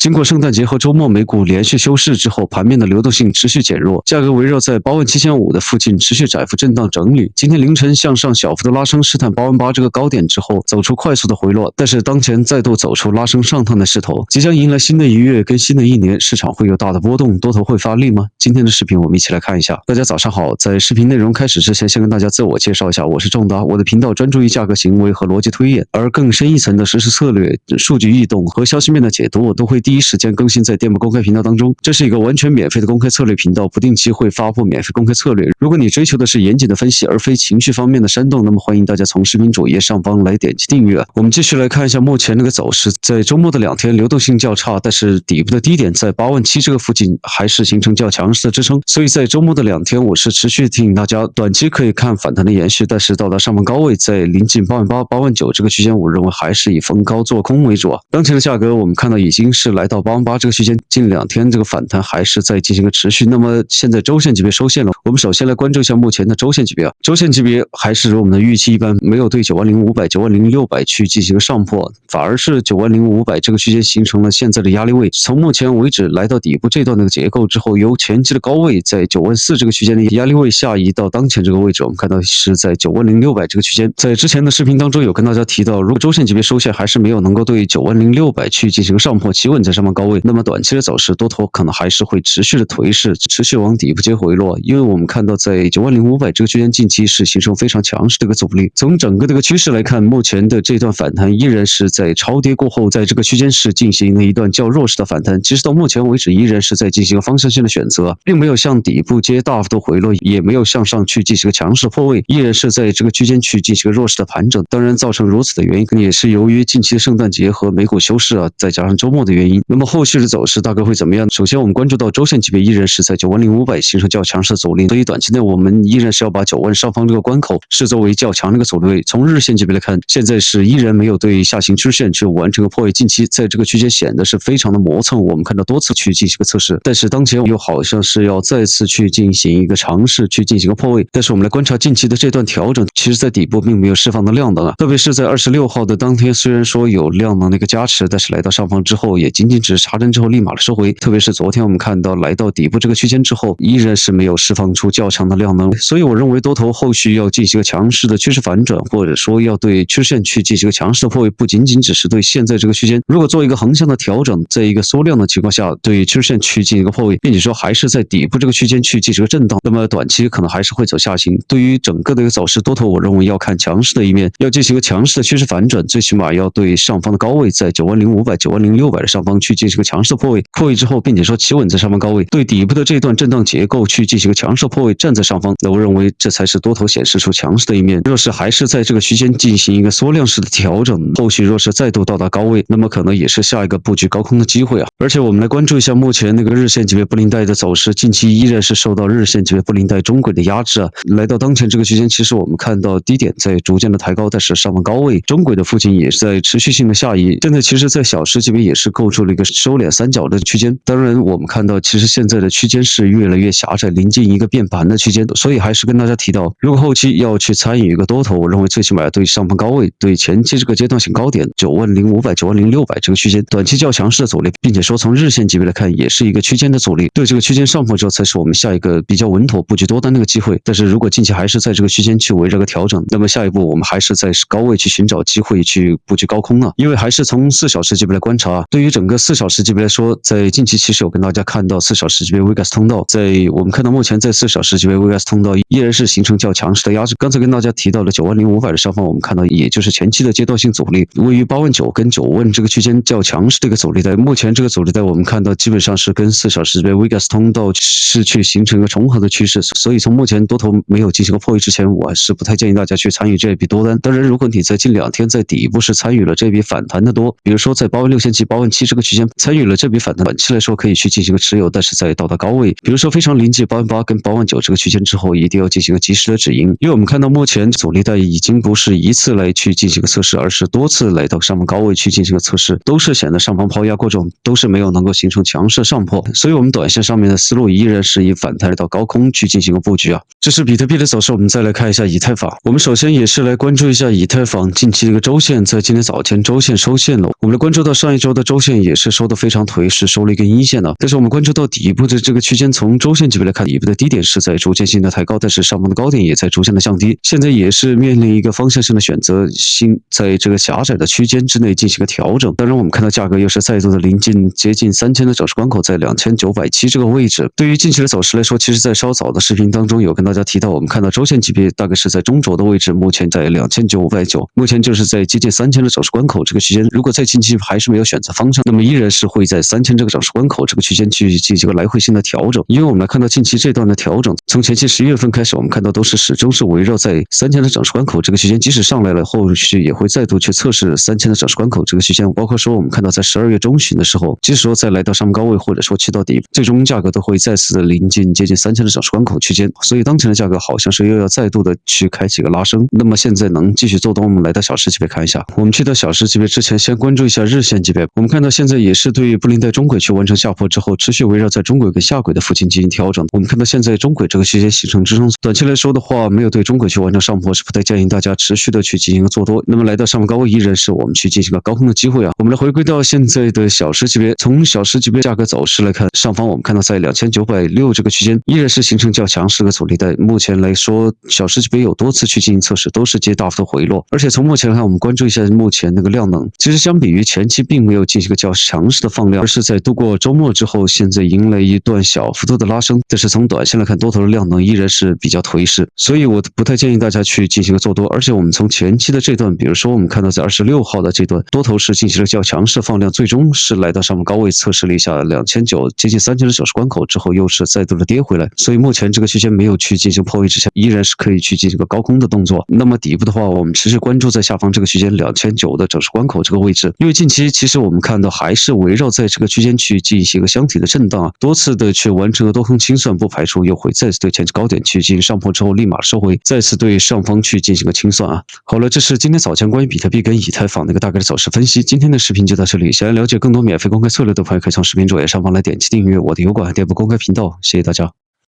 经过圣诞节和周末美股连续休市之后，盘面的流动性持续减弱，价格围绕在87500的附近持续窄幅震荡整理。今天凌晨向上小幅的拉升，试探88000这个高点之后，走出快速的回落，但是当前再度走出拉升上探的势头，即将迎来新的一月跟新的一年，市场会有大的波动，多头会发力吗？今天的视频我们一起来看一下。大家早上好，在视频内容开始之前，先跟大家自我介绍一下，我是仲达，我的频道专注于价格行为和逻辑推演，而更深一层的实时策略、数据异动和消息面的解读，我都会第一时间更新在电幕公开频道当中。这是一个完全免费的公开策略频道，不定期会发布免费公开策略。如果你追求的是严谨的分析，而非情绪方面的煽动，那么欢迎大家从视频主页上方来点击订阅。我们继续来看一下目前这个走势，在周末的2天流动性较差，但是底部的低点在87000这个附近还是形成较强势的支撑，所以在周末的2天，我是持续提醒大家，短期可以看反弹的延续，但是到达上方高位，在临近88000、89000这个区间，我认为还是以逢高做空为主。当前的价格我们看到已经是来到88000这个区间，近2天这个反弹还是在进行一个持续。那么现在周线级别收线了，我们首先来关注一下目前的周线级别。周线级别还是如我们的预期一般，没有对90500、90600去进行一个上破，反而是90500这个区间形成了现在的压力位。从目前为止来到底部这段的结构之后，由前期的高位在94000这个区间的压力位下移到当前这个位置，我们看到是在90600这个区间。在之前的视频当中有跟大家提到，如果周线级别收线还是没有能够对90600去进行上破企稳在上方高位，那么短期的走势多头可能还是会持续的颓势，持续往底部接回落。因为我们看到在90500这个区间近期是形成非常强势的一个阻力。从整个这个趋势来看，目前的这段反弹依然是在超跌过后，在这个区间是进行了一段较弱势的反弹。其实到目前为止依然是在进行一个方向性的选择，并没有向底部接大幅度回落，也没有向上去进行一个强势的破位，依然是在这个区间去进行一个弱势的盘整。当然造成如此的原因也是由于近期的圣诞节和美股休市再加上周末的原因。那么后续的走势大概会怎么样？首先我们关注到周线级别依然是在90500形成较强势的阻力，所以短期内我们依然是要把9万上方这个关口视作为较强的一个阻力位。从日线级别来看，现在是依然没有对下行曲线去完成个破位，近期在这个区间显得是非常的磨蹭，我们看到多次去进行个测试，但是当前又好像是要再次去进行一个尝试去进行个破位。但是我们来观察近期的这段调整，其实在底部并没有释放的量能特别是在26号的当天，虽然说有量能的一个加持，但是来到上方之后也仅仅只是插针之后立马的收回。特别是昨天我们看到来到底部这个区间之后，依然是没有释放出较强的量能，所以我认为多头后续要进行一个强势的趋势反转，或者说要对趋势线去进行一个强势的破位，不仅仅只是对现在这个区间，如果做一个横向的调整，在一个缩量的情况下对趋势线去进行一个破位，并且说还是在底部这个区间去进行一个震荡，那么短期可能还是会走下行。对于整个的一个走势，多头我认为要看强势的一面，要进行一个强势的趋势反转，最起码要对上方的高位在90500、90600的上方去进行一个强势的破位，破位之后并且说企稳在上方高位，对底部的这段震荡结构去进行一个强势的破位，站在上方，那我认为这才是多头显示出强势的一面。若是还是在这个区间进行一个缩量式的调整，后续若是再度到达高位，那么可能也是下一个布局高空的机会而且我们来关注一下目前那个日线级别布林带的走势，近期依然是受到日线级别布林带中轨的压制来到当前这个区间，其实我们看到低点在逐渐的抬高，但是上方高位中轨的附近也是在持续性的下移。现在其实在小时级别也是构筑了一个收敛三角的区间，当然我们看到其实现在的区间是越来越狭窄，临近一个变盘的区间，所以还是跟大家提到，如果后期要去参与一个多头，我认为最起码要对上方高位，对前期这个阶段性高点90500、90600这个区间短期较强势的阻力，并且说从日线级别来看也是一个区间的阻力，对这个区间上破之后才是我们下一个比较稳妥布局多单的一个机会。但是如果近期还是在这个区间去围绕个调整，那么下一步我们还是在高位去寻找机会去布局高空因为还是从4小时级别来观察，对于整个4小时级别来说，在近期其实有跟大家看到4小时级别 Vegas 通道，在我们看到目前在4小时级别 Vegas 通道依然是形成较强势的压制。刚才跟大家提到的90500的上方，我们看到也就是前期的阶段性阻力，位于89000跟9万这个区间较强势的一个阻力带。目前这个阻力带我们看到基本上是跟4小时级别 Vegas 通道是去形成一个重合的趋势，所以从目前多头没有进行过破位之前，我还是不太建议大家去参与这笔多单。当然如果你在近2天在底部是参与了这笔反弹的多，比如说在86700、87000这个区间参与了这笔反弹，短期来说可以去进行个持有，但是在到达高位，比如说非常临近88000跟89000这个区间之后，一定要进行个及时的止盈。因为我们看到目前阻力带已经不是一次来去进行个测试，而是多次来到上方高位去进行个测试，都是显得上方抛压过重，都是没有能够形成强势上破，所以我们短线上面的思路依然是以反弹到高空去进行个布局这是比特币的走势，我们再来看一下以太坊。我们首先也是来关注一下以太坊近期的一个周线，在今天早前周线收线了，我们来关注到上一周的周线也也是收的非常颓，是收了一根阴线的。但是我们关注到底部的这个区间，从周线级别来看，底部的低点是在逐渐性的抬高，但是上方的高点也在逐渐的降低。现在也是面临一个方向性的选择性，在这个狭窄的区间之内进行一个调整。当然，我们看到价格又是再度的接近3000的整数关口，在2970这个位置。对于近期的走势来说，其实在稍早的视频当中有跟大家提到，我们看到周线级别大概是在中轴的位置，目前在2900，目前就是在接近3000的整数关口这个区间。如果在近期还是没有选择方向，那么依然是会在3000这个整数关口这个区间去进行一个来回性的调整。因为我们来看到近期这段的调整，从前期11月份开始，我们看到都是始终是围绕在3000的整数关口这个区间，即使上来了，后续也会再度去测试3000的整数关口这个区间。包括说我们看到在12月中旬的时候，即使说再来到上面高位，或者说去到底部，最终价格都会再次的临近接近3000的整数关口区间。所以当前的价格好像是又要再度的去开启一个拉升。那么现在能继续做多，我们来到小时级别看一下。我们去到小时级别之前，先关注一下日线级别。我们看到现在也是对于布林带中轨去完成下破之后，持续围绕在中轨跟下轨的附近进行调整。我们看到现在中轨这个区间形成支撑，短期来说的话，没有对中轨去完成上破，是不太建议大家持续的去进行做多。那么来到上面高位，依然是我们去进行个高空的机会啊。我们来回归到现在的小时级别，从小时级别价格走势来看，上方我们看到在2960这个区间依然是形成较强势的阻力带。目前来说，小时级别有多次去进行测试，都是接大幅的回落。而且从目前来看，我们关注一下目前那个量能，其实相比于前期并没有进行一个较强势的放量，而是在度过周末之后，现在迎来一段小幅度的拉升。但是从短线来看，多头的量能依然是比较颓势，所以我不太建议大家去进行个做多。而且我们从前期的这段，比如说我们看到在26号的这段多头是进行了较强势的放量，最终是来到上面高位测试了一下2900接近3000的整数关口之后，又是再度的跌回来。所以目前这个区间没有去进行破位之下，依然是可以去进行个高空的动作。那么底部的话，我们持续关注在下方这个区间2900的整数关口这个位置，因为近期其实我们看到还是围绕在这个区间去进行一个箱体的震荡啊，多次的去完成了多空清算，不排除又会再次对前期高点去进行上破之后立马收回，再次对上方去进行个清算啊。好了，这是今天早间关于比特币跟以太坊的一个大概的走势分析。今天的视频就到这里，想要了解更多免费公开策略的朋友，可以从视频左右上方来点击订阅我的油管和店铺公开频道，谢谢大家。